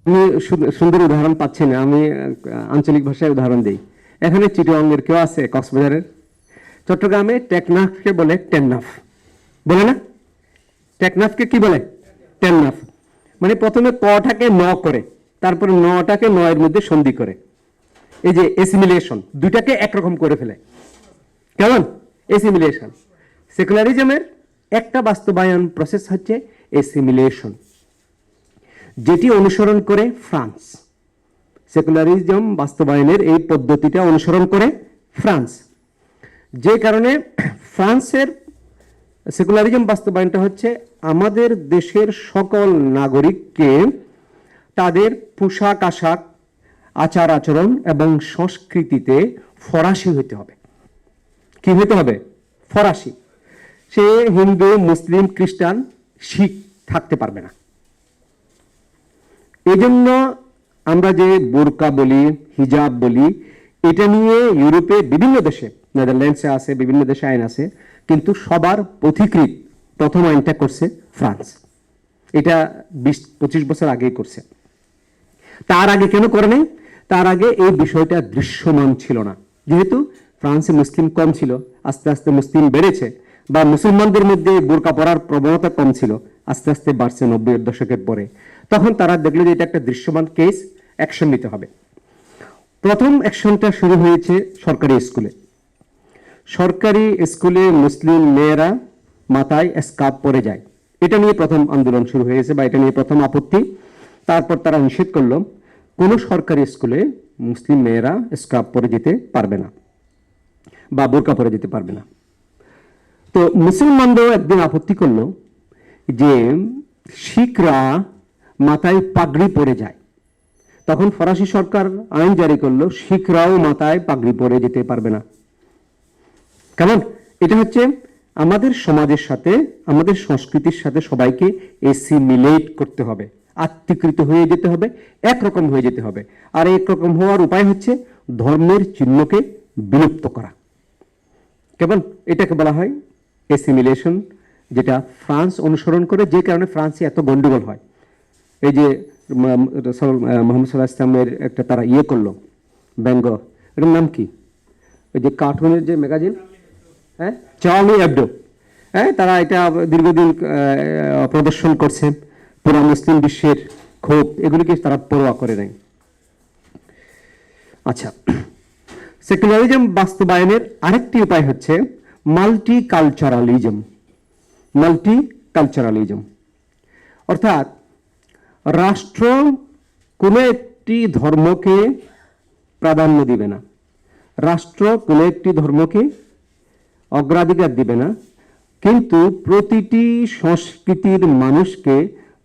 আমি সুন্দর উদাহরণ পাচ্ছি না, আমি আঞ্চলিক ভাষায় উদাহরণ দিই। এখানে চিটাগাংয়ের কেউ আছে? কক্সবাজারের? চট্টগ্রামে টেকনাফকে বলে টেন্নাফ, বলে না? টেকনাফকে কি বলে? টেন্নাফ। মানে প্রথমে কটাকে ন করে, তারপরে নটাকে নয়ের মধ্যে সন্ধি করে। এই যে এসিমিলেশন, দুইটাকে একরকম করে ফেলে। কেমন? এসিমিলেশন। সেকুলারিজমের একটা বাস্তবায়ন প্রসেস হচ্ছে এসিমিলেশন, যেটি অনুসরণ করে ফ্রান্স। সেকুলারিজম বাস্তবায়নের এই পদ্ধতিটা অনুসরণ করে ফ্রান্স, যে কারণে ফ্রান্সের সেকুলারিজম বাস্তবায়নটা হচ্ছে আমাদের দেশের সকল নাগরিককে তাদের পোশাক আশাক, আচার আচরণ এবং সংস্কৃতিতে ফরাসি হইতে হবে। কি হইতে হবে? ফরাসি। সে হিন্দু, মুসলিম, খ্রিস্টান, শিখ থাকতে পারবে না। এই জন্য আমরা যে বোরকা বলি, হিজাব বলি, এটা নিয়ে ইউরোপে বিভিন্ন দেশে, নেদারল্যান্ডসে আছে, বিভিন্ন দেশে আইন আছে, কিন্তু সবার পথিকৃৎ প্রথম আইনটা করছে ফ্রান্স। এটা 20-25 বছর আগেই করছে। তার আগে কেন করে নাই? তার আগে এই বিষয়টা দৃশ্যমান ছিল না, যেহেতু ফ্রান্সে মুসলিম কম ছিল। আস্তে আস্তে মুসলিম বেড়েছে, বা মুসলমানদের মধ্যে বোরকা পরার প্রবণতা কম ছিল, আস্তে আস্তে বাড়ছে 90-এর দশকের পরে। তখন তারা দেখলো যে এটা একটা দৃশ্যমান কেস, অ্যাকশন নিতে হবে। প্রথম অ্যাকশনটা শুরু হয়েছে সরকারি স্কুলে। সরকারি স্কুলে মুসলিম মেয়েরা মাথায় স্কার্ফ পরে যায়, এটা নিয়ে প্রথম আন্দোলন শুরু হয়েছে, বা এটা নিয়ে প্রথম আপত্তি। তারপর তারা নিষেধ করলো কোনো সরকারি স্কুলে মুসলিম মেয়েরা স্কার্ফ পরে যেতে পারবে না, বা বোরকা পরে যেতে পারবে না। তো মুসলমানরাও একদিন আপত্তি করলো যে শিখরা মাথায় পাগড়ি পরে যায়। তখন ফরাসি সরকার আইন জারি করলো শিখরাও মাথায় পাগড়ি পরে যেতে পারবে না। কেমন? এটা হচ্ছে আমাদের সমাজের সাথে, আমাদের সংস্কৃতির সাথে সবাইকে এসিমিলেট করতে হবে, আত্মীকৃত হয়ে যেতে হবে, একরকম হয়ে যেতে হবে। আর একরকম হওয়ার উপায় হচ্ছে ধর্মের চিহ্নকে বিলুপ্ত করা। কেমন? এটাকে বলা হয় এসিমিলেশন, যেটা ফ্রান্স অনুসরণ করে, যে কারণে ফ্রান্সে এত গন্ডগোল হয়। এই যে মোহাম্মদ সাল্লাহ ইসলামের একটা তারা ইয়ে করলো, ব্যঙ্গ, এটার নাম কি? ওই যে কার্টুনের যে ম্যাগাজিন, হ্যাঁ, চার্লি এবডো, হ্যাঁ, তারা এটা দীর্ঘদিন প্রদর্শন করছে। পুরো মুসলিম বিশ্বের ক্ষোভ, এগুলিকে তারা পরোয়া করে নাই। আচ্ছা, সেকুলারিজম বাস্তবায়নের আরেকটি উপায় হচ্ছে মাল্টিকালচারালিজম। মাল্টিকালচারালিজম অর্থাৎ রাষ্ট্র কোনো একটি ধর্মকে প্রাধান্য দিবে না, রাষ্ট্র কোনো একটি ধর্মকে অগ্রাধিকার দিবে না, কিন্তু প্রতিটি সংস্কৃতির মানুষকে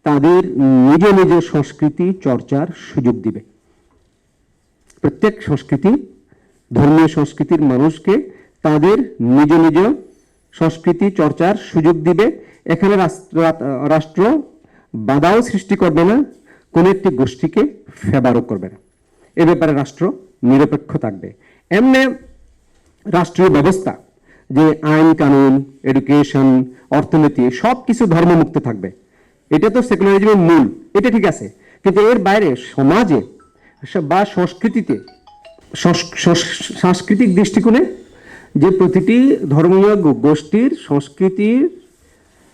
তাদের নিজ নিজ সংস্কৃতি চর্চার সুযোগ দিবে। প্রত্যেক সংস্কৃতি, ধর্মীয় সংস্কৃতির মানুষকে তাদের নিজ নিজ সংস্কৃতি চর্চার সুযোগ দিবে। এখানে রাষ্ট্র বাধাও সৃষ্টি করবে না, কোনো একটি গোষ্ঠীকে ফেভারও করবে না। এ ব্যাপারে রাষ্ট্র নিরপেক্ষ থাকবে। এমনি রাষ্ট্রীয় ব্যবস্থা, যে আইন কানুন, এডুকেশন, অর্থনীতি, সব কিছু ধর্মমুক্ত থাকবে। এটা তো সেকুলারিজমের মূল, এটা ঠিক আছে। কিন্তু এর বাইরে সমাজে বা সংস্কৃতিতে, সাংস্কৃতিক দৃষ্টিকোণে, যে প্রতিটি ধর্মীয় গোষ্ঠীর সংস্কৃতির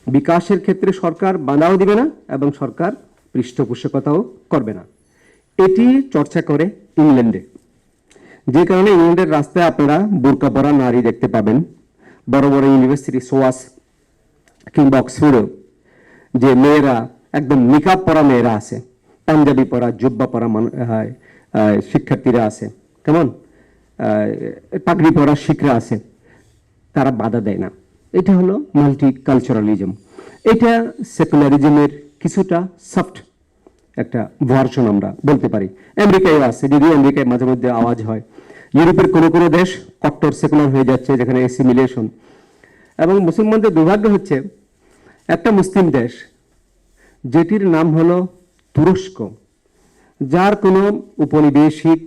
বিকাশের ক্ষেত্রে সরকার বাধাও দিবে না এবং সরকার পৃষ্ঠপোষকতাও করবে না। এটি চর্চা করে ইংল্যান্ডে, যে কারণে ইংল্যান্ডের রাস্তায় আপনারা বোরকা পরা নারী দেখতে পাবেন। বড় বড় ইউনিভার্সিটি, সোয়াস কিংবা অক্সফোর্ডেও যে মেয়েরা একদম নিকাব পরা মেয়েরা আছে, পাঞ্জাবি পরা, জুব্বা পরা শিক্ষার্থীরা আছে, কেমন পাগড়ি পরা শিখরা আছে, তারা বাধা দেয় না। এটা হলো মাল্টিকালচারালিজম। এটা সেকুলারিজমের কিছুটা সফট একটা ভার্সন আমরা বলতে পারি। আমেরিকায় আছে, যদিও আমেরিকায় মাঝে মধ্যে আওয়াজ হয়। ইউরোপের কোনো কোনো দেশ কট্টর সেকুলার হয়ে যাচ্ছে, যেখানে এসিমিলেশন। এবং মুসলমানদের দুর্ভাগ্য হচ্ছে একটা মুসলিম দেশ যেটির নাম হলো তুরস্ক, যার কোনো উপনিবেশিক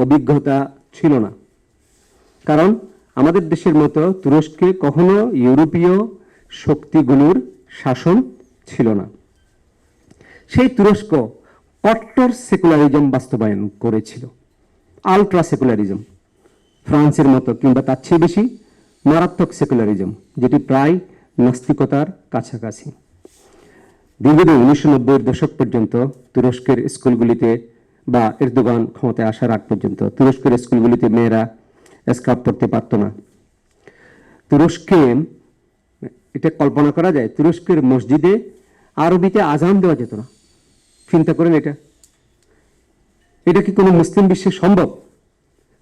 অভিজ্ঞতা ছিল না। কারণ আমাদের দেশের মতো তুরস্কে কখনো ইউরোপীয় শক্তিগুলোর শাসন ছিল না। সেই তুরস্ক কট্টর সেকুলারিজম বাস্তবায়ন করেছিল। আলট্রা সেকুলারিজম, ফ্রান্সের মতো কিংবা তার চেয়ে বেশি মারাত্মক সেকুলারিজম, যেটি প্রায় নাস্তিকতার কাছাকাছি। দীর্ঘদিন 1990-এর দশক পর্যন্ত তুরস্কের স্কুলগুলিতে, বা এরদোগান ক্ষমতায় আসার আগ পর্যন্ত তুরস্কের স্কুলগুলিতে মেয়েরা স্কার্ফ পরতে পারত না। তুরস্কে, এটা কল্পনা করা যায়, তুরস্কের মসজিদে আরবিতে আজান দেওয়া যেত না। চিন্তা করেন এটা কি কোনো মুসলিম বিশ্বে সম্ভব?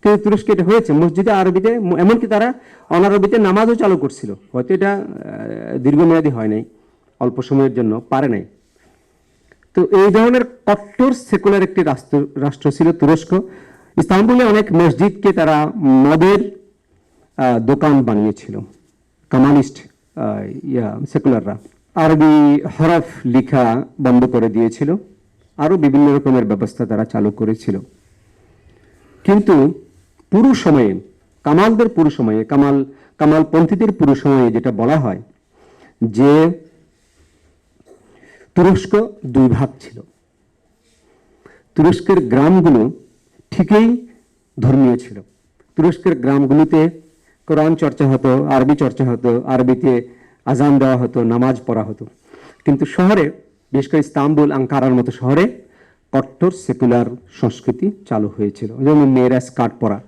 কিন্তু তুরস্কে এটা হয়েছে, মসজিদে আরবিতে, এমনকি তারা অনারবিতে নামাজও চালু করছিল। হয়তো এটা দীর্ঘমেয়াদী হয় নাই, অল্প সময়ের জন্য পারে নাই। তো এই ধরনের কট্টর সেকুলার একটি রাষ্ট্র ছিল তুরস্ক। ইস্তাম্বুলে অনেক মসজিদকে তারা মদের দোকান বানিয়েছিল, কামালিস্ট সেকুলাররা। আরবি হরফ লিখা বন্ধ করে দিয়েছিল, আরো বিভিন্ন রকমের ব্যবস্থা তারা চালু করেছিল। কিন্তু পুরো সময়ে, কামালদের পুরো সময়ে, কামালপন্থীদের পুরো সময়ে যেটা বলা হয় যে তুরস্ক দুই ভাগ ছিল। তুরস্কের গ্রামগুলো ঠিকই ধর্মীয় ছিল। তুরস্কের গ্রামগুলিতে কোরআন চর্চা হতো, আরবি চর্চা হতো, আরবিতে আজান দেওয়া হতো, নামাজ পড়া হতো। কিন্তু শহরে, বিশেষ করে ইস্তাম্বুল, আঙ্কারার মতো শহরে কট্টর সেকুলার সংস্কৃতি চালু হয়েছিল। যেমন মেয়েরা স্কার্ট পরা,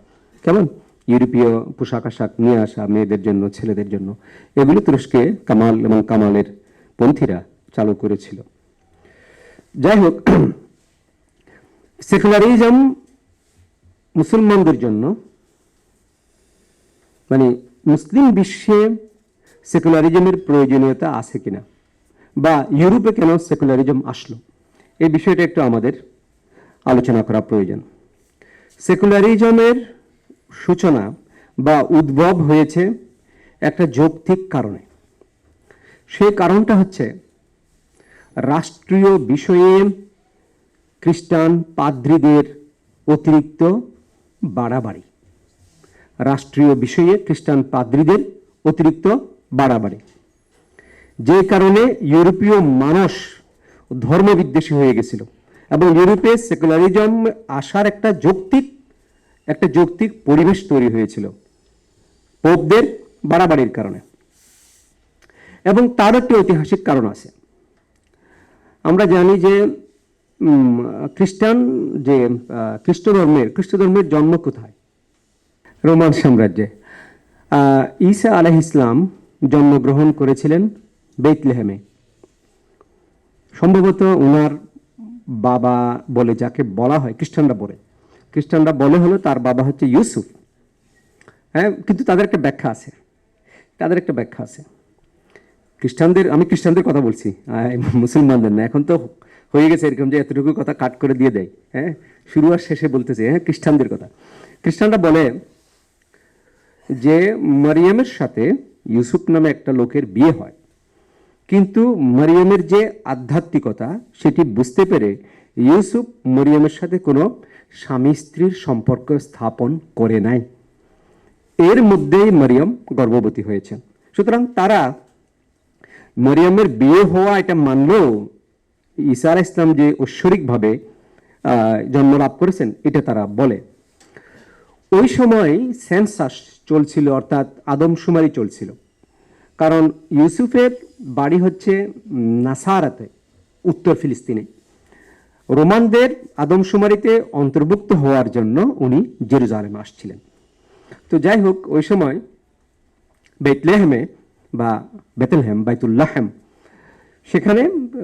কেমন ইউরোপীয় পোশাক আশাক নিয়ে আসা মেয়েদের জন্য, ছেলেদের জন্য, এগুলো তুরস্কে কামাল এবং কামালের পন্থীরা চালু করেছিল। যাই হোক, সেকুলারিজম মুসলমানদের জন্য, মানে মুসলিম বিশ্বে সেকুলারিজমের প্রয়োজনীয়তা আছে কিনা, বা ইউরোপে কেন সেকুলারিজম আসলো, এই বিষয়টা একটু আমাদের আলোচনা করা প্রয়োজন। সেকুলারিজমের সূচনা বা উদ্ভব হয়েছে একটা যৌক্তিক কারণে। সেই কারণটা হচ্ছে রাষ্ট্রীয় বিষয়ে খ্রিস্টান পাদ্রীদের অতিরিক্ত বাড়াবাড়ি। রাষ্ট্রীয় বিষয়ে খ্রিস্টান পাদ্রীদের অতিরিক্ত বাড়াবাড়ি, যে কারণে ইউরোপীয় মানুষ ধর্মবিদ্বেষী হয়ে গেছিল, এবং ইউরোপে সেকুলারিজম আসার একটা যৌক্তিক পরিবেশ তৈরি হয়েছিল পোপদের বাড়াবাড়ির কারণে। এবং তার একটি ঐতিহাসিক কারণ আছে। আমরা জানি যে খ্রিস্ট ধর্মের জন্ম কোথায়? রোমান সাম্রাজ্যে। ঈসা আলাইহিস সালাম জন্মগ্রহণ করেছিলেন বেথলেহেমে। সম্ভবত ওনার বাবা বলে যাকে বলা হয়, খ্রিস্টানরা বলে হলো তার বাবা হচ্ছে ইউসুফ। হ্যাঁ, কিন্তু তাদের একটা ব্যাখ্যা আছে। আমি খ্রিস্টানদের কথা বলছি, মুসলমানদের না। এখন তো হয়ে গেছে এরকম যে এতটুকু কথা কাট করে দিয়ে দেয়। হ্যাঁ, শুরু আর শেষে বলতেছে। হ্যাঁ, খ্রিস্টানদের কথা। খ্রিস্টানরা বলে যে মারিয়ামের সাথে ইউসুফ নামে একটা লোকের বিয়ে হয়, কিন্তু মারিয়ামের যে আধ্যাত্মিকতা সেটি বুঝতে পেরে ইউসুফ মারিয়ামের সাথে কোনো স্বামী স্ত্রীর সম্পর্ক স্থাপন করে নাই। এর মধ্যেই মারিয়াম গর্ভবতী হয়েছেন। সুতরাং তারা মারিয়ামের বিয়ে হওয়া এটা মানলেও ঈসা আলাইহিস সালাম যে ঐশ্বরিকভাবে জন্ম লাভ করেছেন এটা তারা বলে। ওই সময় সেন্সাস চলছিল, অর্থাৎ আদমশুমারি চলছিল। কারণ ইউসুফের বাড়ি হচ্ছে নাসারাতে, উত্তর ফিলিস্তিনে। রোমানদের আদমশুমারিতে অন্তর্ভুক্ত হওয়ার জন্য উনি জেরুজালেমে আসছিলেন। তো যাই হোক, ওই সময় বেথলেহেমে বা বেথলহেম, বাইতুল্লাহেম, সেখানে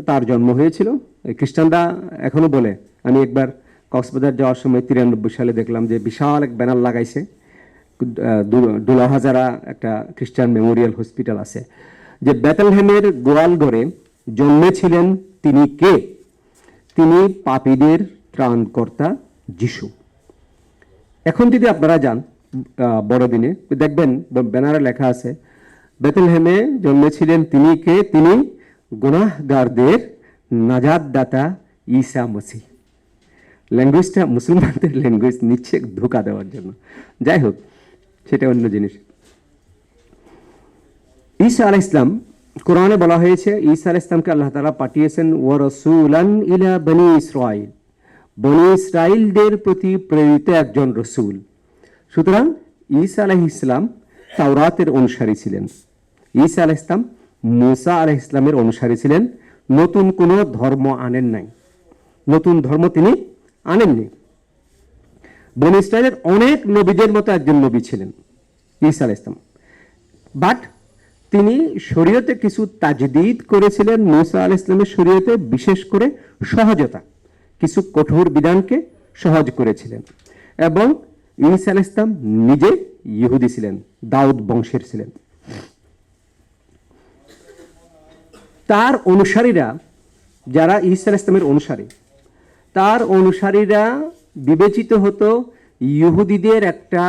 তার জন্ম হয়েছিল। খ্রিস্টানরা এখনো বলে, আমি একবার কক্সবাজার যাওয়ার সময় 93 সালে দেখলাম যে বিশাল এক ব্যানার লাগাইছে, ডুলাহাজারা একটা খ্রিস্টান মেমোরিয়াল হসপিটাল আছে, যে বেথলহেমের গোয়ালঘরে জন্মেছিলেন তিনি কে? তিনি পাপীদের ত্রাণকর্তা যিশু। এখন যদি আপনারা যান বড়দিনে, দেখবেন ব্যানারে লেখা আছে বেথলহেমে জন্মেছিলেন তিনি কে? তিনি গুনাহগারদের নাজাত দাতা ঈসা মসিহ। ল্যাঙ্গুয়েজটা মুসলমানদের ল্যাঙ্গুয়েজ নিচ্ছে ধোঁকা দেওয়ার জন্য। যাই হোক, সেটা অন্য জিনিস। ঈসা আলাইহিস সালাম, কোরআনে বলা হয়েছে ঈসা আলাইহিস সালামকে আল্লাহ তাআলা পাঠিয়েছেন ওয়া রাসূলান ইলা বনি ইসরাঈল, বনি ইসরাইলদের প্রতি প্রেরিত একজন রসুল। সুতরাং ঈসা আলাইহিস সালাম তাওরাতের অনুসারী ছিলেন, ঈসা আলাইহিস সালাম মুসা আলাইহিস সালামের অনুসারী ছিলেন, নতুন কোনো ধর্ম আনেন নাই, নতুন ধর্ম তিনি আনেননি। বনি ইসরাইলের অনেক নবীদের মতো একজন নবী ছিলেন ঈসা আলাইহিস সালাম, বাট তিনি শরীয়তে কিছু তাজদীদ করেছিলেন। মুসা আলাইহিস সালামের শরীয়তে বিশেষ করে সহজতা, কিছু কঠোর বিধানকে সহজ করেছিলেন। এবং ঈসা আলাইহিস সালাম নিজে ইহুদি ছিলেন, দাউদ বংশের ছিলেন। তার অনুসারীরা, যারা ঈসা আলাইহিস সালামের অনুসারী, তার অনুসারীরা বিবেচিত হতো ইহুদিদের একটা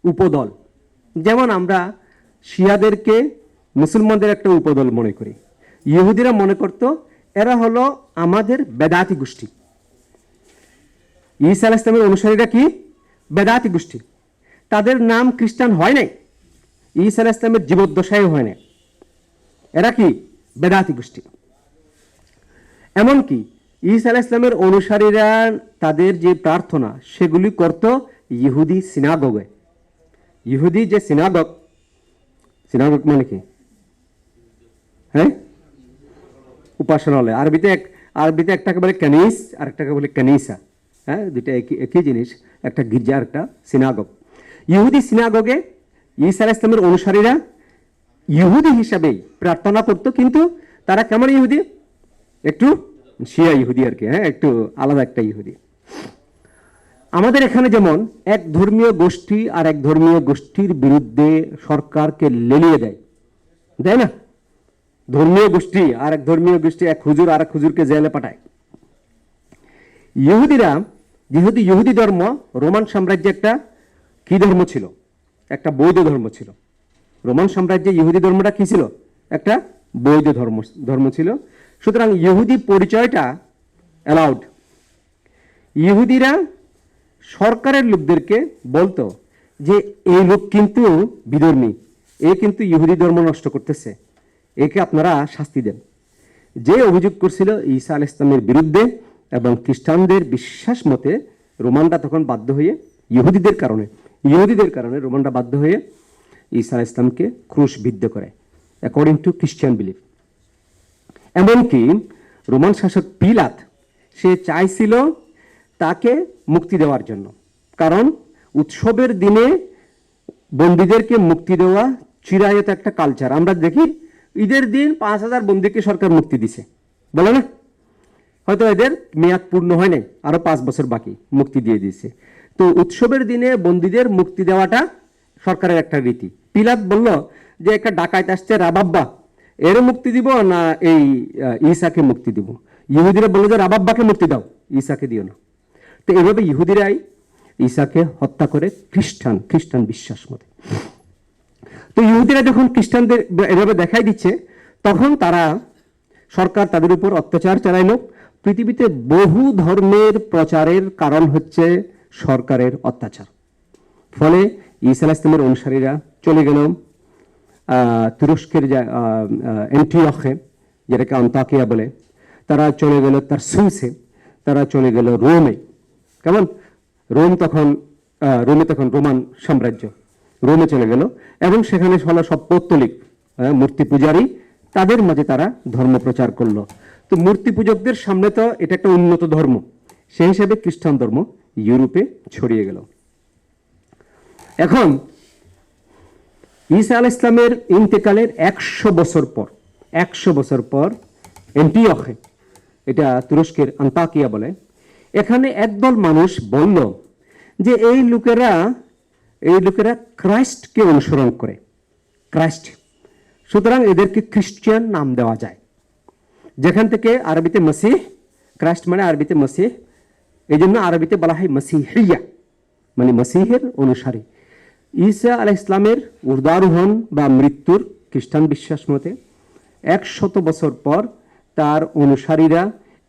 উপদল। যেমন আমরা শিয়াদেরকে মুসলমানদের একটা উপদল মনে করি, ইহুদিরা মনে করত এরা হলো আমাদের বেদাতি গোষ্ঠী। ঈসা আলাইহিস সালামের অনুসারীরা কি? বেদাতি গোষ্ঠী। তাদের নাম খ্রিস্টান হয় নাই, ঈসা আলাইহিস সালামের জীবদ্দশায় হয় নাই, এরা কি? বেদাতি গোষ্ঠী। এমনকি ঈসা আলাইহিস সালামের অনুসারীরা তাদের যে প্রার্থনা সেগুলি করত ইহুদি সিনাগগে। ইহুদি যে সিনাগগ, সিনাগগ মানে কি? হ্যাঁ, উপাসনালয়। আরবিতে একটাকে বলে কানিস আর একটাকে বলে কানিসা। হ্যাঁ, দুইটা একই জিনিস, একটা গির্জা আর একটা সিনাগগ। ইহুদি সিনাগগে ঈসা আলাইহিস সালামের অনুসারীরা ইহুদি হিসাবেই প্রার্থনা করতো, কিন্তু তারা কেমন ইহুদি? একটু শিয়া ইহুদি আর কি, হ্যাঁ, একটু আলাদা একটা ইহুদি। আমাদের এখানে যেমন এক ধর্মীয় গোষ্ঠী আর এক ধর্মীয় গোষ্ঠীর বিরুদ্ধে সরকারকে লেলিয়ে দেয়, দেয় না? ধর্মীয় গোষ্ঠী আর এক ধর্মীয় গোষ্ঠী, এক হুজুর আর এক হুজুরকে জেলে পাঠায়। ইহুদিরা, যেহেতু ইহুদি ধর্ম রোমান সাম্রাজ্যে একটা কি ধর্ম ছিল? একটা বৌদ্ধ ধর্ম ছিল। রোমান সাম্রাজ্যে ইহুদি ধর্মটা কি ছিল? একটা বৌদ্ধ ধর্ম ছিল। সুতরাং ইহুদি পরিচয়টা অ্যালাউড। ইহুদিরা সরকারের লোকদেরকে বলতো যে এই লোক কিন্তু বিধর্মী, এ কিন্তু ইহুদি ধর্ম নষ্ট করতেছে, একে আপনারা শাস্তি দেন। যে অভিযোগ করছিল ঈসা আলাইহিস সালামের বিরুদ্ধে এবং খ্রিস্টানদের বিশ্বাস মতে রোমানরা তখন বাধ্য হয়ে ইহুদিদের কারণে রোমানরা বাধ্য হয়ে ঈসা আলাইহিস সালামকে ক্রুশবিদ্ধ করে, অ্যাকর্ডিং টু খ্রিস্টান বিলিফ। এমনকি রোমান শাসক পিলাত, সে চাইছিল তাকে মুক্তি দেওয়ার জন্য, কারণ উৎসবের দিনে বন্দীদেরকে মুক্তি দেওয়া চিরায়ত একটা কালচার। আমরা দেখি ঈদের দিন 5,000 বন্দীকে সরকার মুক্তি দিছে, বলে না? হয়তো এদের মেয়াদ পূর্ণ হয় নাই, আরো 5 বছর বাকি, মুক্তি দিয়ে দিয়েছে। তো উৎসবের দিনে বন্দীদের মুক্তি দেওয়াটা সরকারের একটা রীতি। পিলাত বলল যে একটা ডাকাত আসছে রাবাব্বা, এর মুক্তি দিব না এই ঈসাকে মুক্তি দিব? ইহুদিরা বলল যে রাবাব্বাকে মুক্তি দাও, ঈসাকে দিও না। তো এভাবে ইহুদিরাই ঈসাকে হত্যা করে খ্রিস্টান বিশ্বাস মতে। তো ইহুদিরা যখন খ্রিস্টানদের এভাবে দেখাই দিচ্ছে, তখন সরকার তাদের উপর অত্যাচার চালাইল। পৃথিবীতে বহু ধর্মের প্রচারের কারণ হচ্ছে সরকারের অত্যাচার। ফলে ঈসা আলাইহিস সালামের অনুসারীরা চলে গেল তুরস্কের অ্যান্টিওখে, যেটাকে আন্তাকিয়া বলে, তারা চলে গেল তারসুসে, তারা চলে গেল রোমে। কেমন? রোমে তখন রোমান সাম্রাজ্য, রোমে চলে গেল এবং সেখানে হলো সব পৌত্তলিক মূর্তি পূজারী, তাদের মাঝে তারা ধর্ম প্রচার করলো। তো মূর্তি পূজকদের সামনে তো এটা একটা উন্নত ধর্ম, সেই হিসাবে খ্রিস্টান ধর্ম ইউরোপে ছড়িয়ে গেল। এখন ঈসা আলাইহিস সালামের ইন্তেকালের 100 বছর পর অ্যান্টিওখে, এটা তুরস্কের আন্তাকিয়া বলে, এখানে একদল মানুষ বলল যে এই লোকেরা ক্রাইস্টকে অনুসরণ করে, সুতরাং এদেরকে খ্রিস্টান নাম দেওয়া যায়। যেখান থেকে আরবিতে মসিহ, ক্রাইস্ট মানে আরবিতে মসিহ, এই জন্য আরবিতে বলা হয় মসিহিয়া, মানে মসিহের অনুসারী। ঈসা আলাইহিস সালামের উর্দারোহণ বা মৃত্যুর খ্রিস্টান বিশ্বাস মতে 100 বছর পর তার অনুসারীরা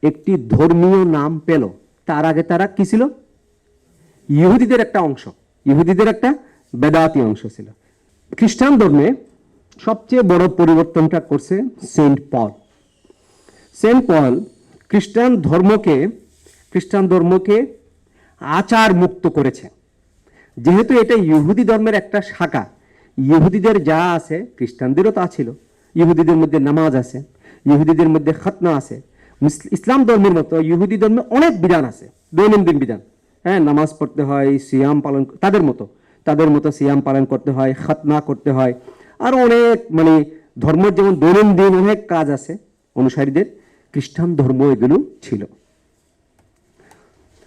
একটি ধর্মীয় নাম পেল। তার আগে তারা কি ছিল? ইহুদিদের একটা অংশ, ইহুদিদের একটা বেদাতি অংশ ছিল। খ্রিস্টান ধর্মে সবচেয়ে বড় পরিবর্তনটা করছে সেন্ট পল। খ্রিস্টান ধর্মকে খ্রিস্টান ধর্মকে আচার মুক্ত করেছে। যেহেতু এটা ইহুদি ধর্মের একটা শাখা, ইহুদিদের যা আছে খ্রিস্টানদেরও তা ছিল। ইহুদিদের মধ্যে নামাজ আছে, ইহুদিদের মধ্যে খতনা আছে। ইসলাম ধর্মের মতো ইহুদি ধর্মে অনেক বিধান আছে, দৈনন্দিন বিধান। হ্যাঁ, নামাজ পড়তে হয়, সিয়াম পালন, তাদের মতো সিয়াম পালন করতে হয়, খতনা করতে হয়, আর অনেক মানে ধর্মের যেমন দৈনন্দিন অনেক কাজ আছে অনুসারীদের, খ্রিস্টান ধর্ম এগুলো ছিল।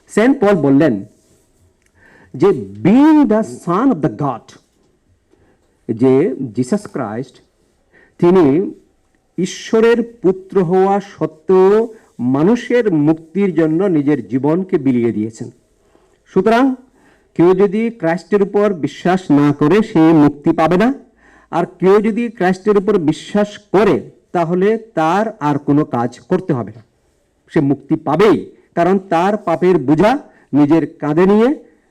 সেন্ট পল বললেন যে being the son of the god, যে জিসাস ক্রাইস্ট তিনি ঈশ্বরের পুত্র হওয়া সত্ত্বেও মানুষের মুক্তির জন্য নিজের জীবনকে বিলিয়ে দিয়েছেন। সুতরাং কেউ যদি ক্রাইস্টের উপর বিশ্বাস না করে সে মুক্তি পাবে না, আর কেউ যদি ক্রাইস্টের উপর বিশ্বাস করে তাহলে তার আর কোনো কাজ করতে হবে না, সে মুক্তি পাবেই। কারণ তার পাপের বোঝা নিজের কাঁধে নিয়ে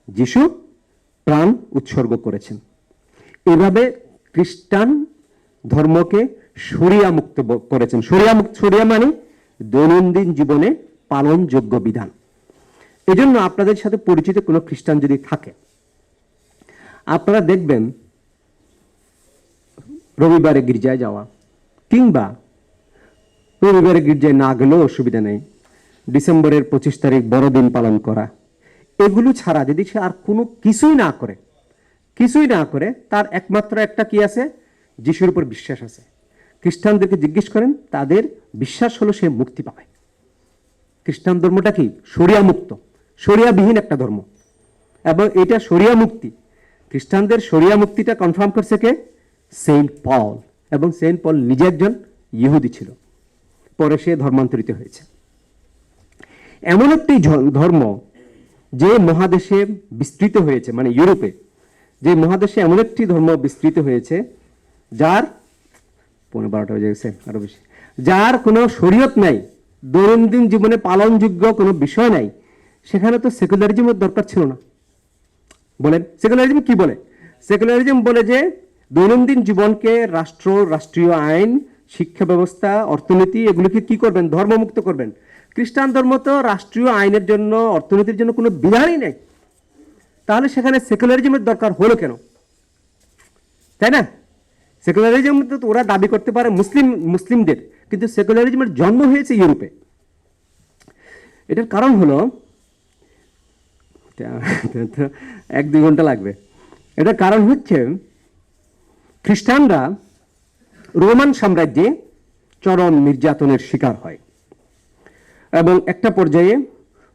যিশু প্রাণ উৎসর্গ করেছেন। এভাবে খ্রিস্টান ধর্মকে শরিয়া মুক্ত করেছেন। শরিয়া মানে দৈনন্দিন জীবনে পালনযোগ্য বিধান। এজন্য আপনাদের সাথে পরিচিত কোনো খ্রিস্টান যদি থাকে, আপনারা দেখবেন রবিবারে গির্জায় যাওয়া, কিংবা রবিবারে গির্জায় না গেলেও অসুবিধা নেই, ডিসেম্বরের 25 তারিখ বড়দিন পালন করা, এগুলো ছাড়া যদি সে আর কোনো কিছুই না করে, তার একমাত্র একটা কি আছে, যিশুর উপর বিশ্বাস আছে। খ্রিস্টানদেরকে জিজ্ঞেস করেন, তাদের বিশ্বাস হলো সে মুক্তি পাবে। খ্রিস্টান ধর্মটা কি? শরিয়া মুক্ত, শরিয়াবিহীন একটা ধর্ম, এবং এটা শরিয়া মুক্তি। খ্রিস্টানদের শরিয়া মুক্তিটা কনফার্ম করছে কে? সেন্ট পল। এবং সেন্ট পল নিজে একজন ইহুদি ছিল, পরে সে ধর্মান্তরিত হয়েছে। এমন একটি ধর্ম যে মহাদেশে বিস্তৃত হয়েছে, মানে ইউরোপে যে মহাদেশে এমন একটি ধর্ম বিস্তৃত হয়েছে যার 12টা হয়ে গেছে, আরো বেশি, যার কোনো শরীয়ত নাই, দৈনন্দিন জীবনে পালনযোগ্য কোনো বিষয় নাই, সেখানে তো সেকুলারিজমের দরকার ছিল না। বলেন সেকুলারিজম কি বলে? সেকুলারিজম বলে যে দৈনন্দিন জীবনকে রাষ্ট্রীয় আইন, শিক্ষা ব্যবস্থা, অর্থনীতি এগুলোকে কি করবেন? ধর্মমুক্ত করবেন। খ্রিস্টান ধর্ম তো রাষ্ট্রীয় আইনের জন্য, অর্থনীতির জন্য কোনো বিধানই নেই। তাহলে সেখানে সেকুলারিজমের দরকার হলো কেন? তাই না? সেকুলারিজম তো ওরা দাবি করতে পারে মুসলিমদের, কিন্তু সেকুলারিজমের জন্ম হয়েছে ইউরোপে। এটার কারণ হলো, 1-2 ঘন্টা লাগবে। এটার কারণ হচ্ছে খ্রিস্টানরা রোমান সাম্রাজ্যে চরম নির্যাতনের শিকার হয়, এবং একটা পর্যায়ে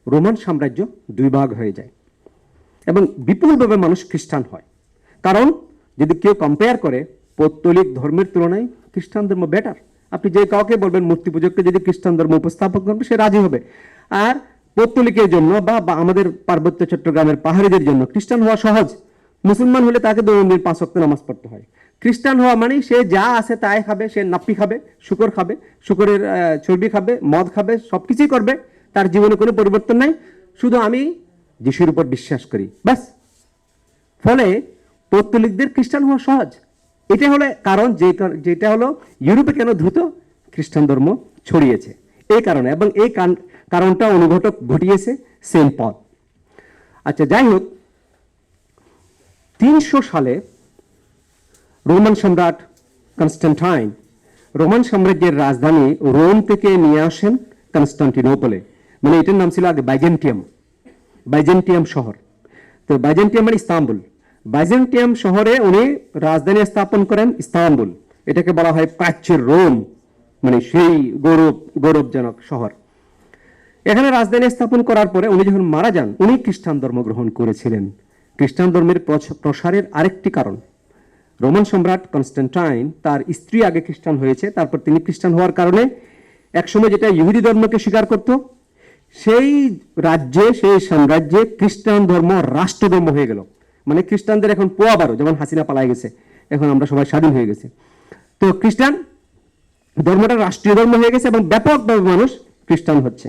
রোমান সাম্রাজ্য 2 ভাগ হয়ে যায়, এবং বিপুলভাবে মানুষ খ্রিস্টান হয়। কারণ যদি কেউ কম্পেয়ার করে, পৌত্তলিক ধর্মের তুলনায় খ্রিস্টান ধর্ম বেটার। আপনি যে কাউকে বলবেন মূর্তি পূজককে যদি খ্রিস্টান ধর্ম উপস্থাপন করবে, সে রাজি হবে। আর পৌত্তলিকের জন্য বা আমাদের পার্বত্য চট্টগ্রামের পাহাড়িদের জন্য খ্রিস্টান হওয়া সহজ। মুসলমান হলে তাকে দৈনন্দিন 5 ওয়াক্ত নামাজ পড়তে হয়। খ্রিস্টান হওয়া মানে সে যা আছে তাই খাবে, সে নাপ্পি খাবে, শুকর খাবে, শুকরের চর্বি খাবে, মদ খাবে, সবকিছুই করবে, তার জীবনে কোনো পরিবর্তন নাই, শুধু আমি যিশুর উপর বিশ্বাস করি, ব্যাস। ফলে পৌত্তলিকদের খ্রিস্টান হওয়া সহজ। এটা হলো কারণ, যেটা হলো ইউরোপে কেন দ্রুত খ্রিস্টান ধর্ম ছড়িয়েছে, এই কারণে। এবং এই কারণটা অনুঘটক ঘটিয়েছে সেন্ট পল। আচ্ছা, যাই হোক, 300 সালে রোমান সম্রাট কনস্টান্টাইন রোমান সাম্রাজ্যের রাজধানী রোম থেকে নিয়ে আসেন কনস্টান্টিনোপলে। মানে এটার নাম ছিল আগে বাইজেন্টিয়াম শহর। তো বাইজেন্টিয়াম মানে ইস্তাম্বুল। বাইজেন্টিয়াম শহরে উনি রাজধানী স্থাপন করেন, ইস্তাম্বুল। এটাকে বলা হয় প্রাচ্যের রোম, মানে সেই গৌরবজনক শহর। এখানে রাজধানী স্থাপন করার পরে উনি যখন মারা যান, উনি খ্রিস্টান ধর্ম গ্রহণ করেছিলেন। খ্রিস্টান ধর্মের প্রসারের আরেকটি কারণ, রোমান সম্রাট কনস্টান্টাইন তার স্ত্রী আগে খ্রিস্টান হয়েছে, তারপর তিনি খ্রিস্টান হওয়ার কারণে একসময় যেটা ইহুদি ধর্মকে স্বীকার করত, সেই রাজ্যে, সেই সাম্রাজ্যে খ্রিস্টান ধর্ম রাষ্ট্রধর্ম হয়ে গেল। মানে খ্রিস্টানদের এখন পোয়া বারো, যেমন হাসিনা পালাই গেছে, এখন আমরা সবাই স্বাধীন হয়ে গেছে। তো খ্রিস্টান ধর্মটা রাষ্ট্রীয় ধর্ম হয়ে গেছে এবং ব্যাপকভাবে মানুষ খ্রিস্টান হচ্ছে।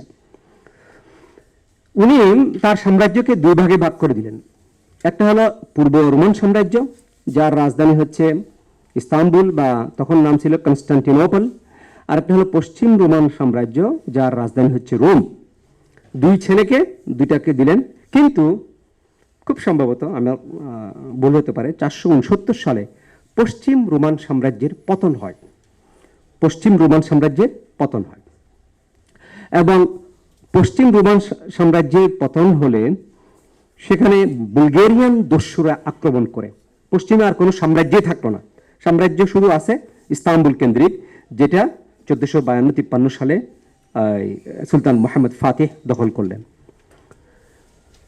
উনি তার সাম্রাজ্যকে 2 ভাগে ভাগ করে দিলেন। একটা হলো পূর্ব রোমান সাম্রাজ্য, যার রাজধানী হচ্ছে ইস্তাম্বুল, বা তখন নাম ছিল কনস্টান্টিনোপল। আর একটা হলো পশ্চিম রোমান সাম্রাজ্য, যার রাজধানী হচ্ছে রোম। 2 ছেলেকে 2টাকে দিলেন, কিন্তু খুব সম্ভবত আমার ভুল হতে পারে 469 সালে পশ্চিম রোমান সাম্রাজ্যের পতন হয়। পশ্চিম রোমান সাম্রাজ্যের পতন হয় এবং পশ্চিম রোমান সাম্রাজ্যের পতন হলে সেখানে বুলগেরিয়ান দস্যুরা আক্রমণ করে। পশ্চিমে আর কোনো সাম্রাজ্যই থাকলো না, সাম্রাজ্য শুধু আছে ইস্তাম্বুল কেন্দ্রিক, যেটা 1452-53 সালে সুলতান মোহাম্মদ ফাতেহ দখল করলেন।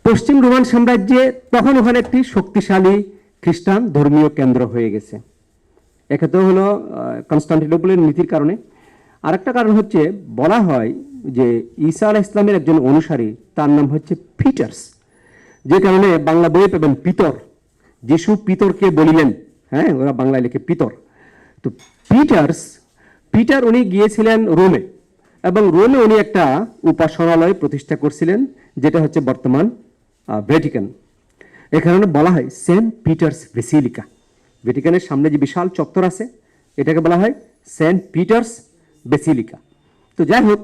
পশ্চিম রোমান সাম্রাজ্যে তখন ওখানে একটি শক্তিশালী খ্রিস্টান ধর্মীয় কেন্দ্র হয়ে গেছে। একে তো হলো কনস্টান্টিনোপলের নীতির কারণে, আরেকটা কারণ হচ্ছে বলা হয় যে ঈসা আলাইহিস সালামের একজন অনুসারী, তার নাম হচ্ছে পিটার্স, যে কারণে বাংলা বই পাবেন পিতর, যিশু পিতরকে বলিলেন, হ্যাঁ ওরা বাংলায় লিখে পিতর। তো পিটার উনি গিয়েছিলেন রোমে, এবং রোমে উনি একটা উপাসনালয় প্রতিষ্ঠা করছিলেন, যেটা হচ্ছে বর্তমান ভ্যাটিকান। এখানে বলা হয় সেন্ট পিটার্স বেসিলিকা। ভ্যাটিকানের সামনে যে বিশাল চত্বর আছে, এটাকে বলা হয় সেন্ট পিটার্স বেসিলিকা। তো যাই হোক,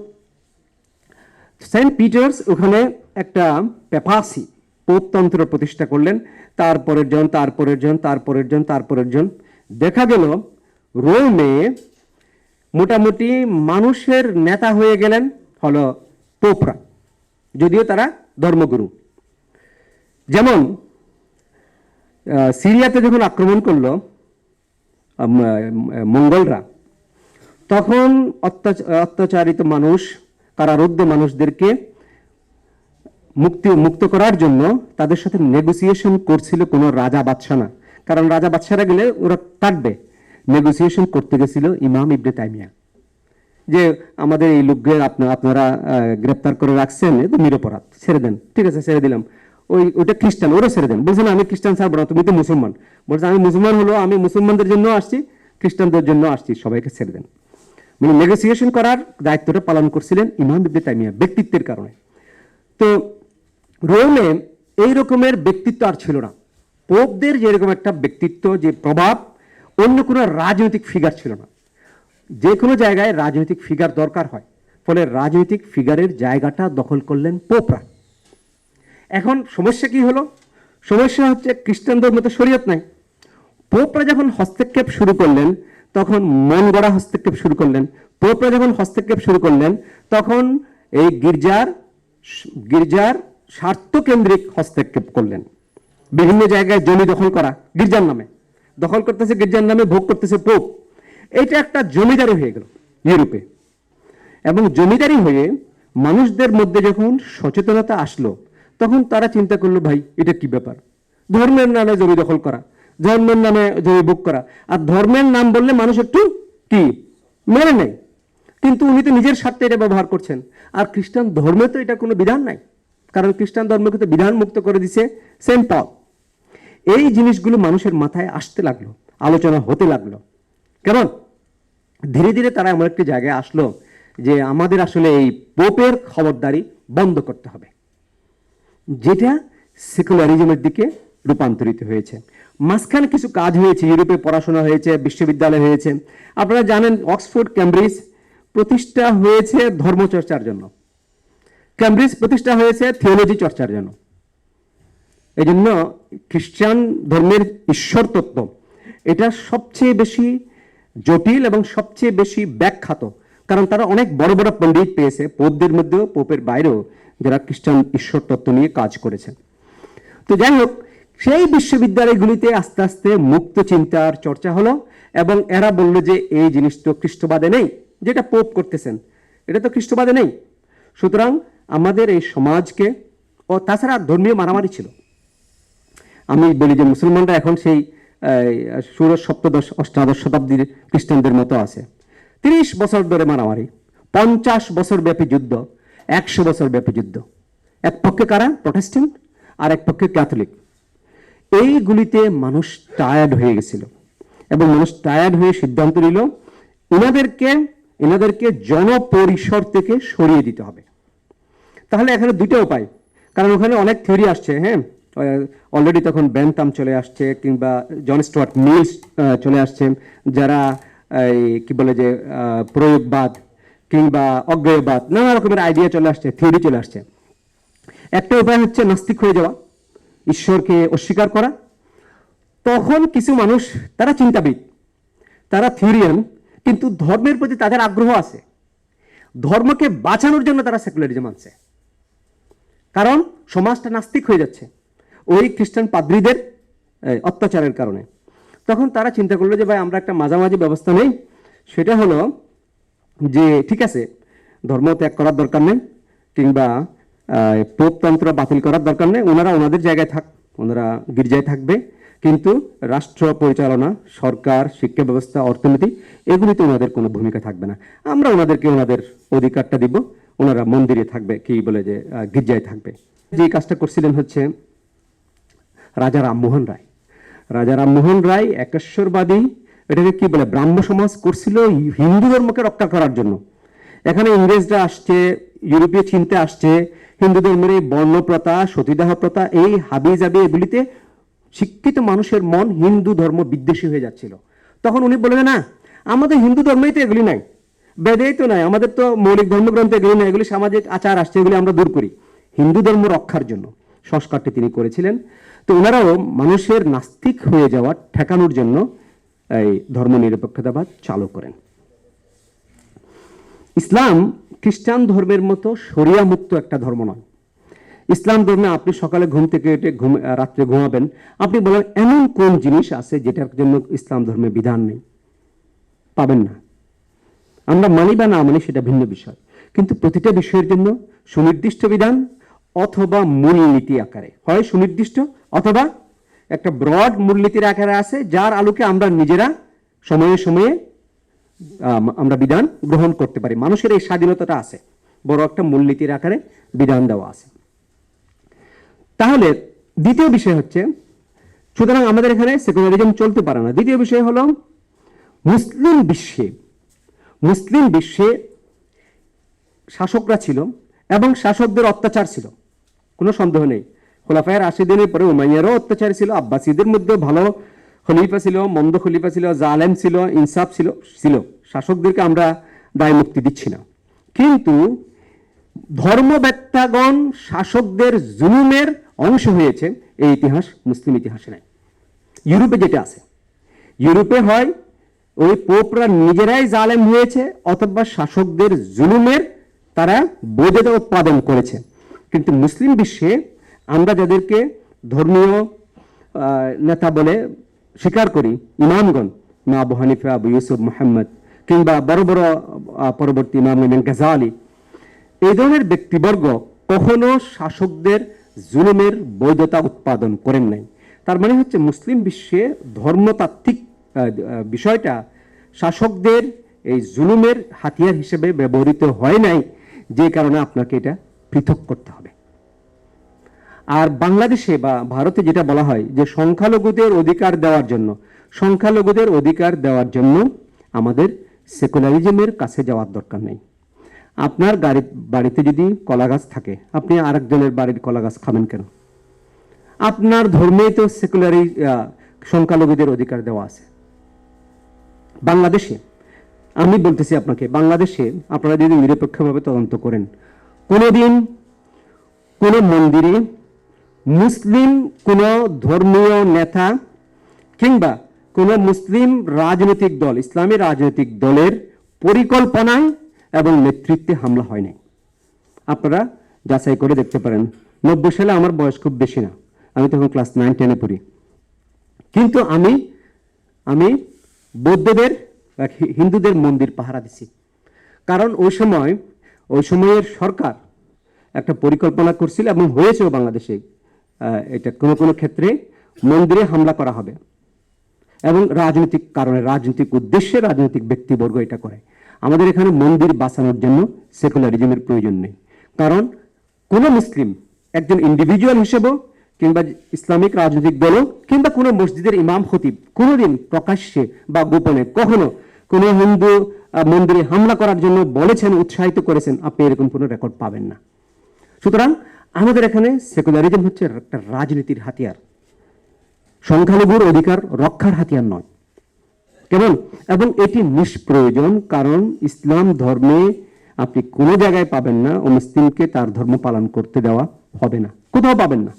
সেন্ট পিটার্স ওখানে একটা পেপাসি পোপতন্ত্র প্রতিষ্ঠা করলেন, তারপরের জন। দেখা গেল রোমে মোটামুটি মানুষের নেতা হয়ে গেলেন হলো পোপরা, যদিও তারা ধর্মগুরু। যেমন সিরিয়াতে যখন আক্রমণ করলো মঙ্গলরা, তখন অত্যাচারিত মানুষ, কারারুদ্ধ মানুষদেরকে মুক্ত করার জন্য তাদের সাথে নেগোসিয়েশন করছিল কোনো রাজা বাদশা না, কারণ রাজা বাদশারা গেলে ওরা কাটবে। নেগোসিয়েশন করতে গেছিল ইমাম ইবনে তাইমিয়া, যে আমাদের এই লোকদের আপনারা গ্রেপ্তার করে রাখছেন, এ তো নিরপরাধ, ছেড়ে দেন। ঠিক আছে, ছেড়ে দিলাম। ওটা খ্রিস্টান, ওরা ছেড়ে দেন। বলছেন আমি খ্রিস্টান ছাড়বো না, তুমি তো মুসলমান। বলছে আমি মুসলমান হলো, আমি মুসলমানদের জন্য আসছি, খ্রিস্টানদের জন্য আসছি, সবাইকে ছেড়ে দেন। মানে নেগোসিয়েশন করার দায়িত্বটা পালন করছিলেন ইমাম ইবনে তাইমিয়া, ব্যক্তিত্বের কারণে। তো রোমে এই রকমের ব্যক্তিত্ব আর ছিল না। পোপদের যেরকম একটা ব্যক্তিত্ব, যে প্রভাব, অন্য কোনো রাজনৈতিক ফিগার ছিল না। যে কোনো জায়গায় রাজনৈতিক ফিগার দরকার হয়, ফলে রাজনৈতিক ফিগারের জায়গাটা দখল করলেন পোপরা। এখন সমস্যা কি হলো? সমস্যা হচ্ছে খ্রিস্টান ধর্মে তো শরীয়ত নাই। পোপরা যখন হস্তক্ষেপ শুরু করলেন, তখন মন গড়া হস্তক্ষেপ শুরু করলেন। পোপরা যখন হস্তক্ষেপ শুরু করলেন, তখন এই গির্জার স্বার্থকেন্দ্রিক হস্তক্ষেপ করলেন। বিভিন্ন জায়গায় জমি দখল করা, গির্জার নামে দখল করতেছে, গির্জার নামে ভোগ করতেছে পোপ। এটা একটা জমিদারি হয়ে গেল ইউরোপে। এবং জমিদারি হয়ে মানুষদের মধ্যে যখন সচেতনতা আসলো, তখন তারা চিন্তা করলো, ভাই এটা কি ব্যাপার, ধর্মের নামে জমি দখল করা, ধর্মের নামে জমি ভোগ করা। আর ধর্মের নাম বললে মানুষ একটু কি মেনে নেয়, কিন্তু উনি তো নিজের স্বার্থে এটা ব্যবহার করছেন। আর খ্রিস্টান ধর্মে তো এটা কোনো বিধান নাই, কারণ খ্রিস্টান ধর্মকে তো বিধান মুক্ত করে দিছে সেন্ট পল। এই জিনিসগুলো মানুষের মাথায় আসতে লাগলো, আলোচনা হতে লাগলো। কেমন ধীরে ধীরে তারা এমন একটি জায়গায় আসলো যে আমাদের আসলে এই পোপের খবরদারি বন্ধ করতে হবে, যেটা সেকুলারিজমের দিকে রূপান্তরিত হয়েছে। মাঝখানে কিছু কাজ হয়েছে, ইউরোপে পড়াশোনা হয়েছে, বিশ্ববিদ্যালয় হয়েছে। আপনারা জানেন অক্সফোর্ড, ক্যামব্রিজ প্রতিষ্ঠা হয়েছে ধর্মচর্চার জন্য, ক্যামব্রিজ প্রতিষ্ঠা হয়েছে থিওলজি চর্চার জন্য। এই জন্য খ্রিস্টান ধর্মের ঈশ্বর তত্ত্ব এটা সবচেয়ে বেশি জটিল এবং সবচেয়ে বেশি ব্যাখ্যাত, কারণ তারা অনেক বড় বড় পণ্ডিত পেয়েছে, পোপদের মধ্যেও, পোপের বাইরেও, যারা খ্রিস্টান ঈশ্বর তত্ত্ব নিয়ে কাজ করেছে। তো যাই হোক, সেই বিশ্ববিদ্যালয়গুলিতে আস্তে আস্তে মুক্ত চিন্তার চর্চা হলো, এবং এরা বলল যে এই জিনিস তো খ্রিস্টবাদে নেই, যেটা পোপ করতেছেন এটা তো খ্রিস্টবাদে নেই। সুতরাং আমাদের এই সমাজকে, ও তাছাড়া ধর্মীয় মারামারি ছিল। আমি বলি যে মুসলমানরা এখন সেই ষোড়শ, সপ্তদশ, অষ্টাদশ শতাব্দীর খ্রিস্টানদের মতো আছে। 30 বছর ধরে মারামারি, 50 বছর ব্যাপী যুদ্ধ, 100 বছর ব্যাপী যুদ্ধ। এক পক্ষে কারা? প্রটেস্ট্যান্ট, আর এক পক্ষে ক্যাথলিক। এইগুলিতে মানুষ টায়ার্ড হয়ে গেছিল, এবং মানুষ টায়ার্ড হয়ে সিদ্ধান্ত নিল এনাদেরকে জনপরিসর থেকে সরিয়ে দিতে হবে। তাহলে এখানে দুটো উপায়, কারণ ওখানে অনেক থিওরি আসছে। হ্যাঁ, অলরেডি তখন বেনথাম চলে আসছে, কিংবা জন স্টুয়ার্ট মিলস চলে আসছে, যারা কি বলে যে প্রয়োগবাদ কিংবা অজ্ঞেয়বাদ, নানা রকমের আইডিয়া চলে আসছে, থিওরি চলে আসছে। একটা উপায় হচ্ছে নাস্তিক হয়ে যাওয়া, ঈশ্বরকে অস্বীকার করা। তখন কিছু মানুষ, তারা চিন্তাবিদ, তারা থিওরিয়ান, কিন্তু ধর্মের প্রতি তাদের আগ্রহ আছে, ধর্মকে বাঁচানোর জন্য তারা সেকুলারিজম আনছে। কারণ সমাজটা নাস্তিক হয়ে যাচ্ছে ওই খ্রিস্টান পাদ্রীদের অত্যাচারের কারণে। তখন তারা চিন্তা করলো যে ভাই আমরা একটা মাঝামাঝি ব্যবস্থা নেই, সেটা হলো যে ঠিক আছে, ধর্ম ত্যাগ করার দরকার নেই, কিংবা পোপতন্ত্র বাতিল করার দরকার নেই, ওনারা ওনাদের জায়গায় থাক, ওনারা গির্জায় থাকবে, কিন্তু রাষ্ট্র পরিচালনা, সরকার, শিক্ষা ব্যবস্থা, অর্থনীতি, এগুলিতে ওনাদের কোনো ভূমিকা থাকবে না, আমরা ওনাদেরকে ওনাদের অধিকারটা দিব, ওনারা মন্দিরে থাকবে, কি বলে যে গির্জায় থাকবে। যে কাজটা করছিলেন হচ্ছে রাজা রামমোহন রায়। রাজা রামমোহন রায় একেশ্বরবাদী, এটাকে কি বলে, ব্রাহ্ম সমাজ করছিল হিন্দু ধর্মকে রক্ষা করার জন্য। এখানে ইংরেজরা আসছে, ইউরোপীয় চিন্তা আসছে, হিন্দু ধর্মের এই বর্ণ প্রথা, সতীদাহ প্রথা, এই হাবি জাবি, এগুলিতে শিক্ষিত মানুষের মন হিন্দু ধর্ম বিদ্বেষী হয়ে যাচ্ছিল। তখন উনি বললেন না, আমাদের হিন্দু ধর্মেই তো এগুলি নাই, বেদেই তো নাই, আমাদের তো মৌলিক ধর্মগ্রন্থ এগুলি নাই, এগুলি সামাজিক আচার আসছে, এগুলি আমরা দূর করি। হিন্দু ধর্ম রক্ষার জন্য সংস্কারটি তিনি করেছিলেন। তো ওনারাও মানুষের নাস্তিক হয়ে যাওয়া ঠেকানোর জন্য এই ধর্মনিরপেক্ষতাবাদ চালু করেন। ইসলাম খ্রিস্টান ধর্মের মতো শরিয়া মুক্ত একটা ধর্ম নয়। ইসলাম ধর্মে আপনি সকালে ঘুম থেকে উঠে রাত্রে ঘুমাবেন, আপনি বলেন এমন কোন জিনিস আছে যেটার জন্য ইসলাম ধর্মে বিধান নেই, পাবেন না। আমরা মানি বা না মানি সেটা ভিন্ন বিষয়, কিন্তু প্রতিটা বিষয়ের জন্য সুনির্দিষ্ট বিধান অথবা মূলনীতি আকারে, হয় সুনির্দিষ্ট অথবা একটা ব্রড মূলনীতির আকারে আছে, যার আলোকে আমরা নিজেরা সময়ে সময়ে আমরা বিধান গ্রহণ করতে পারি। মানুষের এই স্বাধীনতাটা আছে, বড় একটা মূলনীতির আকারে বিধান দেওয়া আছে। তাহলে দ্বিতীয় বিষয় হচ্ছে, সুতরাং আমাদের এখানে সেকুলারিজম চলতে পারে না। দ্বিতীয় বিষয় হলো মুসলিম বিশ্বে শাসকরা ছিল এবং শাসকদের অত্যাচার ছিল, কোনো সন্দেহ নেই। খোলাফায়ে রাশিদিনের পরে উমাইয়ারও অত্যাচার ছিল, আব্বাসীদের মধ্যে ভালো খলিফা ছিল, মন্দ খলিফা ছিল, জালেম ছিল, ইনসাফ ছিল। শাসকদেরকে আমরা দায় মুক্তি দিচ্ছি না, কিন্তু ধর্মবেত্তাগণ শাসকদের জুলুমের অংশ হয়েছে, এই ইতিহাস মুসলিম ইতিহাসে নাই। ইউরোপে যেটা আছে, ইউরোপে হয় ওই পোপরা নিজেরাই জালেম হয়েছে, অথবা শাসকদের জুলুমের তারা বৈধতা উৎপাদন করেছে। কিন্তু মুসলিম বিশ্বে আমরা যাদেরকে ধর্মীয় নেতা বলে স্বীকার করি, ইমামগণ, ইমাম আবু হানিফা, আবু ইউসুফ, মুহাম্মদ, কিংবা বড় বড় পরবর্তী ইমাম গাযালি, এই ধরনের ব্যক্তিবর্গ কখনো শাসকদের জুলুমের বৈধতা উৎপাদন করেন নাই। তার মানে হচ্ছে মুসলিম বিশ্বে ধর্মতাত্ত্বিক বিষয়টা শাসকদের এই জুলুমের হাতিয়ার হিসেবে ব্যবহৃত হয় নাই, যে কারণে আপনাকে এটা পৃথক করতে হবে। আর বাংলাদেশে বা ভারতে যেটা বলা হয় যে সংখ্যালঘুদের অধিকার দেওয়ার জন্য আমাদের সেকুলারিজমের কাছে যাওয়ার দরকার নেই। আপনার বাড়িতে যদি কলা গাছ থাকে, আপনি আরেকজনের বাড়ির কলা গাছ খাবেন কেন? আপনার ধর্মেই তো সংখ্যালঘুদের অধিকার দেওয়া আছে। বাংলাদেশে, আমি বলতেছি আপনাকে, বাংলাদেশে আপনারা যদি নিরপেক্ষভাবে তদন্ত করেন, কোনোদিন কোনো মন্দিরে মুসলিম কোনো ধর্মীয় নেতা কিংবা কোনো মুসলিম রাজনৈতিক দল, ইসলামী রাজনৈতিক দলের পরিকল্পনায় এবং নেতৃত্বে হামলা হয় নাই। আপনারা যাচাই করে দেখতে পারেন। 90 সালে আমার বয়স খুব বেশি না, আমি তখন ক্লাস 9-10-এ পড়ি, কিন্তু আমি বৌদ্ধদের, হিন্দুদের মন্দির পাহারা দিছি। কারণ ওই সময়ের সরকার একটা পরিকল্পনা করছিল এবং হয়েছেও বাংলাদেশে, এটা কোনো কোনো ক্ষেত্রে মন্দিরে হামলা করা হবে, এবং রাজনৈতিক কারণে, রাজনৈতিক উদ্দেশ্যে রাজনৈতিক ব্যক্তিবর্গ এটা করে। আমাদের এখানে মন্দির বাঁচানোর জন্য সেকুলারিজমের প্রয়োজন নেই, কারণ কোনো মুসলিম একজন ইন্ডিভিজুয়াল হিসেবেও, কিংবা ইসলামিক রাজনৈতিক দলও, কিংবা কোনো মসজিদের ইমাম খতিব কোনোদিন প্রকাশ্যে বা গোপনে কখনো কোনো হিন্দু মন্দিরে হামলা করার জন্য বলেছেন, উৎসাহিত করেছেন, আপনি এরকম কোনো রেকর্ড পাবেন না। সুতরাং আমাদের এখানে সেকুলারিজম হচ্ছে একটা রাজনীতির হাতিয়ার, সংখ্যালঘুর অধিকার রক্ষার হাতিয়ার নয়। কেমন? এবং এটি নিষ্প্রয়োজন, কারণ ইসলাম ধর্মে আপনি কোনো জায়গায় পাবেন না মুসলিমকে তার ধর্ম পালন করতে দেওয়া হবে না, কোথাও পাবেন না।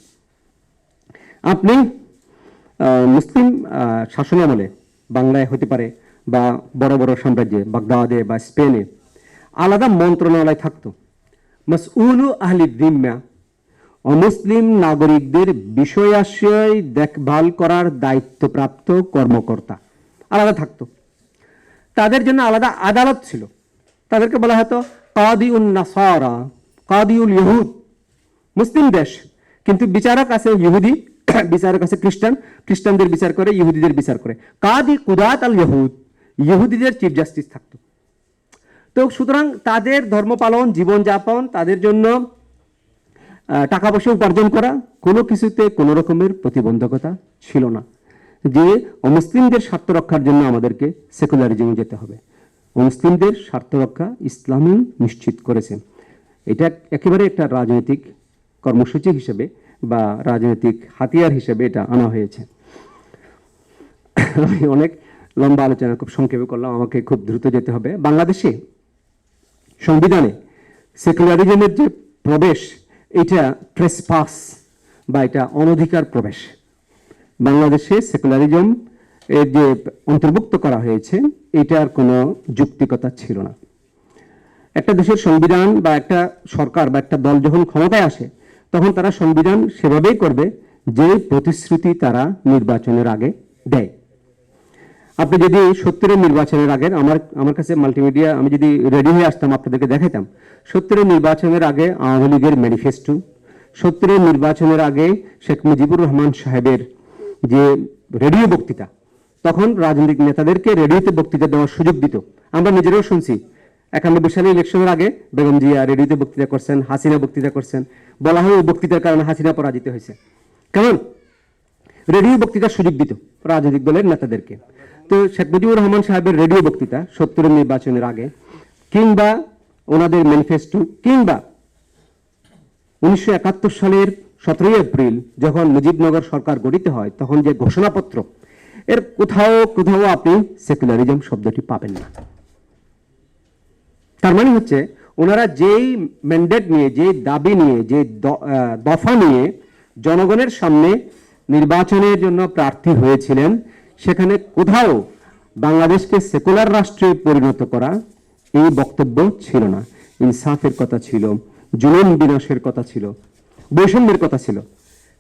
আপনি মুসলিম শাসনামলে বাংলায় হতে পারে বা বড় বড় সাম্রাজ্যে বাগদাদে বা স্পেনে আলাদা মন্ত্রণালয় থাকতো, মাসউলু আহলি যিম্মা, অমুসলিম নাগরিকদের বিষয়াশয় দেখভাল করার দায়িত্বপ্রাপ্ত কর্মকর্তা আলাদা থাকতো। তাদের জন্য আলাদা আদালত ছিল, তাদেরকে বলা হতো কাদিউন নাসারা, কাদিউল ইহুদ। মুসলিম দেশ কিন্তু বিচারক আছে ইহুদি, বিচারক আছে খ্রিস্টান, খ্রিস্টানদের বিচার করে, ইহুদিদের বিচার করে। কাদি কুদাত আল ইহুদ, ইহুদিদের চিফ জাস্টিস থাকতো। তো সুতরাং তাদের ধর্ম পালন, জীবনযাপন, তাদের জন্য টাকা পয়সা উপার্জন করা, কোনো কিছুতে কোনো রকমের প্রতিবন্ধকতা ছিল না যে অমুসলিমদের স্বার্থ রক্ষার জন্য আমাদেরকে সেকুলারিজমে যেতে হবে। অমুসলিমদের স্বার্থ রক্ষা ইসলামই নিশ্চিত করেছে। এটা একেবারে একটা রাজনৈতিক কর্মসূচি হিসেবে বা রাজনৈতিক হাতিয়ার হিসেবে এটা আনা হয়েছে। আমি অনেক লম্বা আলোচনা খুব সংক্ষেপে করলাম, আমাকে খুব দ্রুত যেতে হবে। বাংলাদেশে সংবিধানে সেকুলারিজমের যে প্রবেশ, এটা ট্রেসপাস বা এটা অনধিকার প্রবেশ। বাংলাদেশে সেকুলারিজম এর যে অন্তর্ভুক্ত করা হয়েছে এটার কোনো যুক্তিকতা ছিল না। একটা দেশের সংবিধান বা একটা সরকার বা একটা দল যখন ক্ষমতায় আসে তখন তারা সংবিধান সেভাবেই করবে যে প্রতিশ্রুতি তারা নির্বাচনের আগে দেয়। আপনি যদি 70-এর নির্বাচনের আগে আমার কাছে মাল্টিমিডিয়া, আমি যদি রেডি হয়ে আসতাম আপনাদেরকে দেখাতাম 70-এর নির্বাচনের আগে আওয়ামী লীগের ম্যানিফেস্টো, 70-এর নির্বাচনের আগে শেখ মুজিবুর রহমান সাহেবের যে রেডিও বক্তৃতা, তখন রাজনৈতিক নেতাদেরকে রেডিওতে বক্তৃতা দেওয়ার সুযোগ দিত। আমরা নিজেরাও শুনছি 91 সালে ইলেকশনের আগে বেগম জিয়া রেডিওতে বক্তৃতা করছেন, হাসিনা বক্তৃতা করছেন, বলা হয় ওই বক্তৃতার কারণে হাসিনা পরাজিত হয়েছে। কেমন রেডিও বক্তৃতার সুযোগ দিত রাজনৈতিক দলের নেতাদেরকে। তো শেখ মুজিবুর রহমান সাহেবের রেডিও বক্তৃতা 70-এর নির্বাচনের আগে, কিংবা ওনাদের ম্যানিফেস্টো, কিংবা 1971 সালের 17 এপ্রিল যখন মুজিবনগর সরকার গঠিত হয় তখন যে ঘোষণাপত্র, এর কোথাও কোথাও আপনি সেকুলারিজম শব্দটি পাবেন না। তার মানে হচ্ছে ওনারা যেই ম্যান্ডেট নিয়ে, যে দাবি নিয়ে, যে দফা নিয়ে জনগণের সামনে নির্বাচনের জন্য প্রার্থী হয়েছিলেন, সেখানে কোথাও বাংলাদেশকে সেকুলার রাষ্ট্রে পরিণত করা এই বক্তব্য ছিল না। ইনসাফের কথা ছিল, জুলুম বিনাশের কথা ছিল, বৈষম্যের কথা ছিল,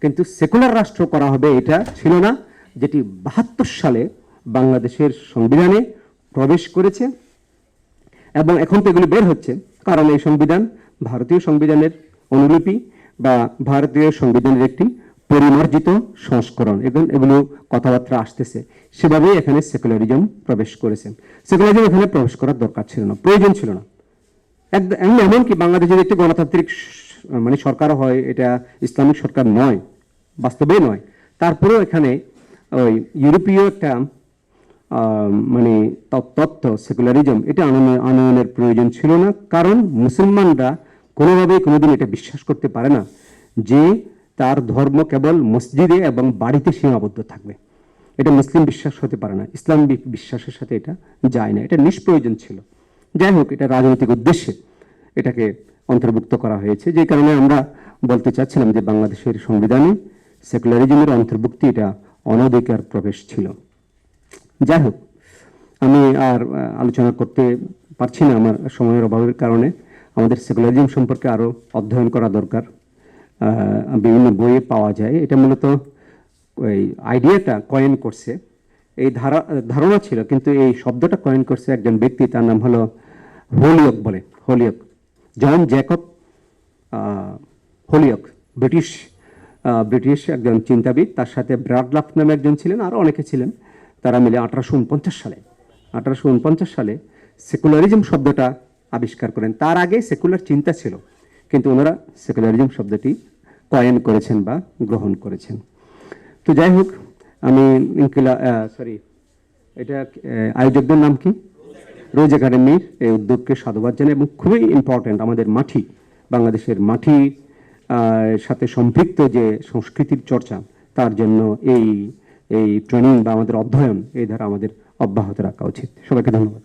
কিন্তু সেকুলার রাষ্ট্র করা হবে এটা ছিল না, যেটি 72 সালে বাংলাদেশের সংবিধানে প্রবেশ করেছে। এবং এখন তো এগুলি বের হচ্ছে, কারণ এই সংবিধান ভারতীয় সংবিধানের অনুলিপি বা ভারতীয় সংবিধানের একটি পরিমার্জিত সংস্করণ। এগুলো কথাবার্তা আসতেছে, সেভাবেই এখানে সেকুলারিজম প্রবেশ করেছে। সেকুলারিজম এখানে প্রবেশ করার দরকার ছিল না, প্রয়োজন ছিল না। এমনকি বাংলাদেশের একটি গণতান্ত্রিক মানে সরকারও হয়, এটা ইসলামিক সরকার নয়, বাস্তবে নয়, তারপরেও এখানে ওই ইউরোপীয় একটা মানে তত্ত্ব সেকুলারিজম এটা আনয়নের প্রয়োজন ছিল না। কারণ মুসলমানরা কোনোভাবেই কোনোদিন এটা বিশ্বাস করতে পারে না যে তার ধর্ম কেবল মসজিদে এবং বাড়িতে সীমাবদ্ধ থাকবে। এটা মুসলিম বিশ্বাস হতে পারে না, ইসলাম বিশ্বাসের সাথে এটা যায় না, এটা নিষ্প্রয়োজন ছিল। যাই হোক, এটা রাজনৈতিক উদ্দেশ্যে এটাকে অন্তর্ভুক্ত করা হয়েছে, যে কারণে আমরা বলতে চাচ্ছিলাম যে বাংলাদেশের সংবিধানে সেকুলারিজমের অন্তর্ভুক্তি এটা অনধিকার প্রবেশ ছিল। যাই হোক, আমি আর আলোচনা করতে পারছি না আমার সময়ের অভাবের কারণে। আমাদের সেকুলারিজম সম্পর্কে আরও অধ্যয়ন করা দরকার, বিভিন্ন বইয়ে পাওয়া যায়। এটা মূলত ওই আইডিয়াটা কয়েন করছে, এই ধারণা ছিল, কিন্তু এই শব্দটা কয়েন করছে একজন ব্যক্তি, তার নাম হলো হোলিওক বলে, হোলিওক, জন জ্যাকব হোলিওক, ব্রিটিশ একজন চিন্তাবিদ। তার সাথে ব্রাডলাফ নামে একজন ছিলেন, আরও অনেকে ছিলেন। তারা মিলে 1849 সালে সেকুলারিজম শব্দটা আবিষ্কার করেন। তার আগে সেকুলার চিন্তা ছিল, কিন্তু ওনারা সেকুলারিজম শব্দটি কয়েন করেছেন বা গ্রহণ করেছেন। তো যাই হোক, আমি এটা আয়োজকদের নাম কি, রোজ একাডেমির এই উদ্যোগকে সাধুবাদ জানাই, এবং খুবই ইম্পর্টেন্ট আমাদের মাটি, বাংলাদেশের মাটি সাথে সম্পৃক্ত যে সংস্কৃতির চর্চা, তার জন্য এই ট্রেনিং বা আমাদের অধ্যয়ন এই ধারা আমাদের অব্যাহত রাখা উচিত। সবাইকে ধন্যবাদ।